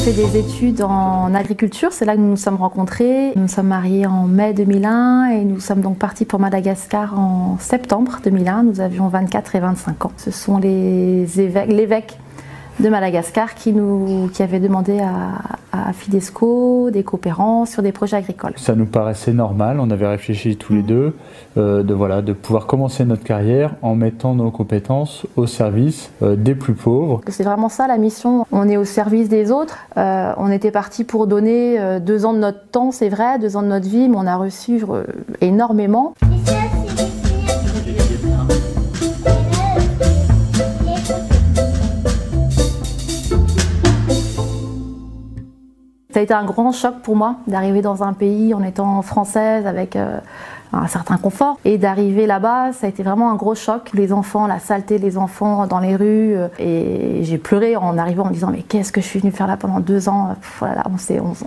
fait des études en agriculture, c'est là que nous nous sommes rencontrés. Nous nous sommes mariés en mai 2001 et nous sommes donc partis pour Madagascar en septembre 2001. Nous avions 24 et 25 ans. Ce sont l'évêque de Madagascar qui avait demandé à Fidesco des coopérants sur des projets agricoles. Ça nous paraissait normal, on avait réfléchi tous les deux de pouvoir commencer notre carrière en mettant nos compétences au service des plus pauvres. C'est vraiment ça la mission, on est au service des autres. On était parti pour donner 2 ans de notre temps, c'est vrai, 2 ans de notre vie, mais on a reçu énormément. Ça a été un grand choc pour moi d'arriver dans un pays en étant française avec un certain confort et d'arriver là-bas, ça a été vraiment un gros choc. Les enfants, la saleté des enfants dans les rues et j'ai pleuré en arrivant en me disant mais qu'est-ce que je suis venue faire là pendant 2 ans, voilà,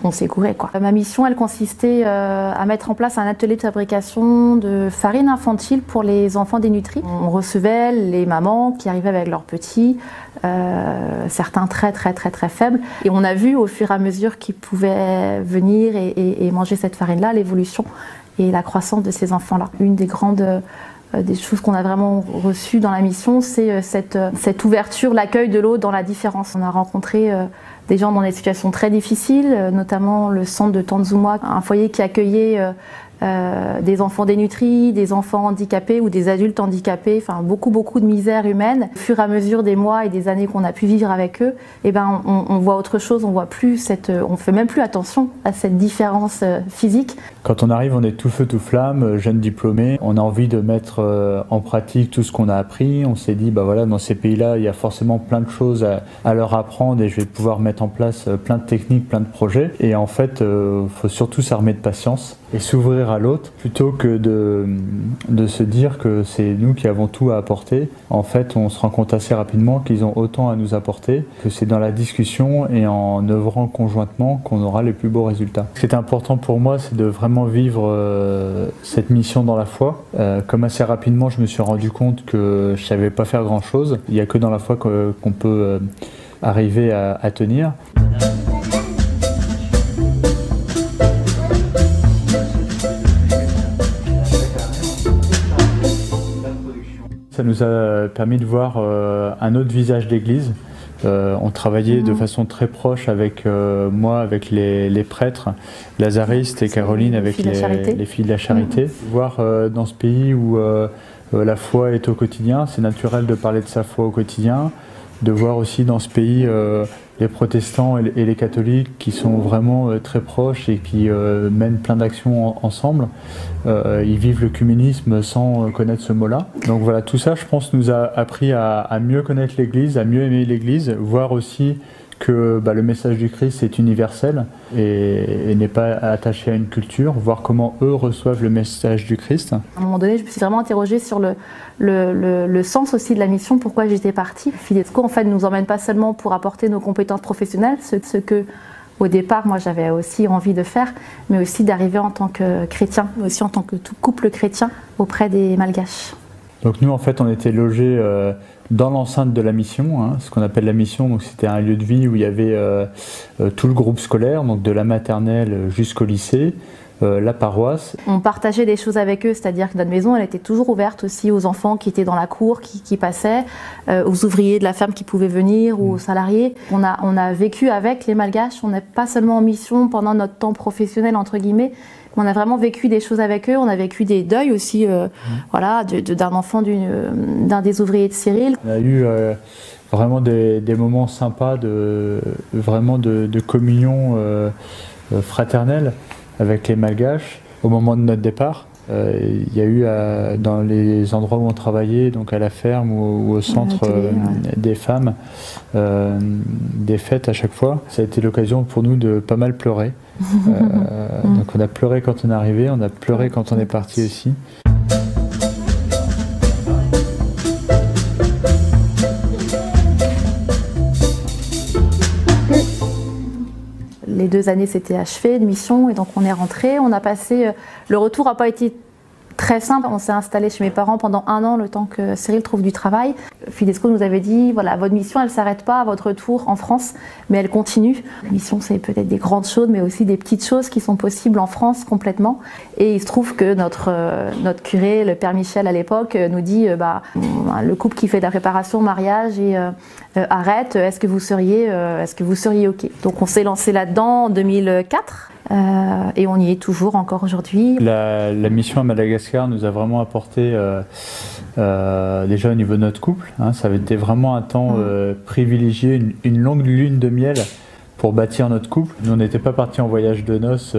on s'est gouré quoi. Ma mission elle consistait à mettre en place un atelier de fabrication de farine infantile pour les enfants dénutris. On recevait les mamans qui arrivaient avec leurs petits, certains très faibles et on a vu au fur et à mesure qu'ils pouvaient venir et manger cette farine-là, l'évolution et la croissance de ces enfants-là. Une des grandes des choses qu'on a vraiment reçues dans la mission, c'est cette ouverture, l'accueil de l'autre dans la différence. On a rencontré des gens dans des situations très difficiles, notamment le centre de Tanzuma, un foyer qui accueillait des enfants dénutris, des enfants handicapés ou des adultes handicapés, enfin beaucoup de misère humaine. Au fur et à mesure des mois et des années qu'on a pu vivre avec eux, eh ben on voit autre chose, on voit plus on fait même plus attention à cette différence physique. Quand on arrive, on est tout feu tout flamme, jeune diplômé, on a envie de mettre en pratique tout ce qu'on a appris. On s'est dit bah voilà, dans ces pays-là, il y a forcément plein de choses à leur apprendre et je vais pouvoir mettre en place plein de techniques, plein de projets. Et en fait, faut surtout s'armer de patience et s'ouvrir à l'autre plutôt que de se dire que c'est nous qui avons tout à apporter. En fait, on se rend compte assez rapidement qu'ils ont autant à nous apporter, que c'est dans la discussion et en œuvrant conjointement qu'on aura les plus beaux résultats. Ce qui est important pour moi, c'est de vraiment vivre cette mission dans la foi. Comme assez rapidement, je me suis rendu compte que je ne savais pas faire grand-chose. Il n'y a que dans la foi qu'on peut arriver à tenir. Ça nous a permis de voir un autre visage d'église. On travaillait de façon très proche avec moi, avec les prêtres, Lazariste et Caroline avec les filles de la charité. Voir dans ce pays où la foi est au quotidien, c'est naturel de parler de sa foi au quotidien, de voir aussi dans ce pays les protestants et les catholiques qui sont vraiment très proches et qui mènent plein d'actions ensemble. Ils vivent l'œcuménisme sans connaître ce mot-là. Donc voilà, tout ça, je pense, nous a appris à mieux connaître l'Église, à mieux aimer l'Église, voir aussi que le message du Christ est universel et n'est pas attaché à une culture, voir comment eux reçoivent le message du Christ. À un moment donné, je me suis vraiment interrogée sur le sens aussi de la mission, pourquoi j'étais partie. Fidesco, en fait, ne nous emmène pas seulement pour apporter nos compétences professionnelles, ce que, au départ, moi, j'avais aussi envie de faire, mais aussi d'arriver en tant que chrétien, mais aussi en tant que tout couple chrétien auprès des Malgaches. Donc nous, en fait, on était logés dans l'enceinte de la mission, ce qu'on appelle la mission. Donc c'était un lieu de vie où il y avait tout le groupe scolaire, donc de la maternelle jusqu'au lycée, la paroisse. On partageait des choses avec eux, c'est-à-dire que notre maison, elle était toujours ouverte aussi aux enfants qui étaient dans la cour, qui passaient, aux ouvriers de la ferme qui pouvaient venir ou aux salariés. On a vécu avec les Malgaches, on n'est pas seulement en mission pendant notre temps professionnel, entre guillemets, on a vraiment vécu des choses avec eux, on a vécu des deuils aussi, voilà, d'un enfant d'un des ouvriers de Cyril. On a eu vraiment des moments sympas de communion fraternelle avec les Malgaches au moment de notre départ. Il y a eu dans les endroits où on travaillait, donc à la ferme ou au centre des femmes, des fêtes à chaque fois. Ça a été l'occasion pour nous de pas mal pleurer. Donc on a pleuré quand on est arrivé, on a pleuré quand on est parti aussi. Les 2 années s'étaient achevées de mission et donc on est rentré. On a passé, le retour n'a pas été très simple. On s'est installé chez mes parents pendant 1 an, le temps que Cyril trouve du travail. Fidesco nous avait dit, voilà, votre mission, elle ne s'arrête pas à votre retour en France, mais elle continue. La mission, c'est peut-être des grandes choses, mais aussi des petites choses qui sont possibles en France complètement. Et il se trouve que notre curé, le père Michel à l'époque, nous dit, le couple qui fait de la préparation au mariage et arrête, est-ce que vous seriez OK? Donc on s'est lancé là-dedans en 2004. Et on y est toujours encore aujourd'hui. La mission à Madagascar nous a vraiment apporté, déjà au niveau de notre couple, hein, ça avait été vraiment un temps privilégié, une longue lune de miel pour bâtir notre couple. Nous, on n'était pas partis en voyage de noces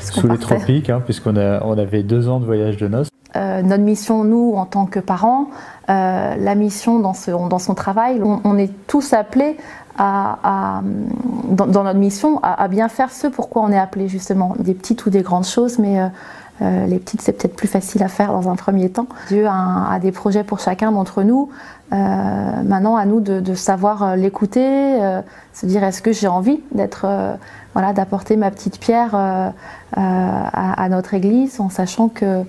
sous les tropiques, hein, puisqu'on avait 2 ans de voyage de noces. Notre mission, nous, en tant que parents, la mission dans son travail, on est tous appelés dans notre mission à bien faire ce pourquoi on est appelé justement, des petites ou des grandes choses, mais les petites c'est peut-être plus facile à faire dans un premier temps. Dieu a des projets pour chacun d'entre nous, maintenant à nous de savoir l'écouter, se dire est-ce que j'ai envie d'apporter ma petite pierre à notre église, en sachant que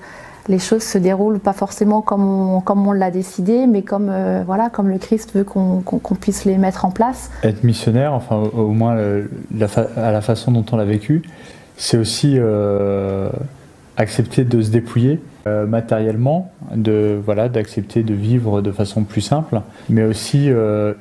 les choses se déroulent pas forcément comme on l'a décidé, mais comme le Christ veut qu'on puisse les mettre en place. Être missionnaire, enfin au moins à la façon dont on l'a vécu, c'est aussi accepter de se dépouiller matériellement, d'accepter de vivre de façon plus simple, mais aussi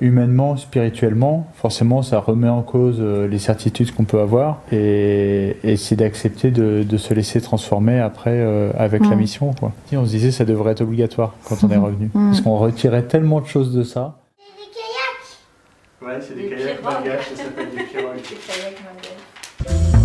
humainement, spirituellement. Forcément, ça remet en cause les certitudes qu'on peut avoir, et c'est d'accepter de se laisser transformer après avec la mission, quoi. On se disait que ça devrait être obligatoire quand on est revenu, parce qu'on retirait tellement de choses de ça. C'est des kayaks. Ouais, c'est des kayaks malgaches, ça s'appelle des pirogues. Des kayaks malgaches.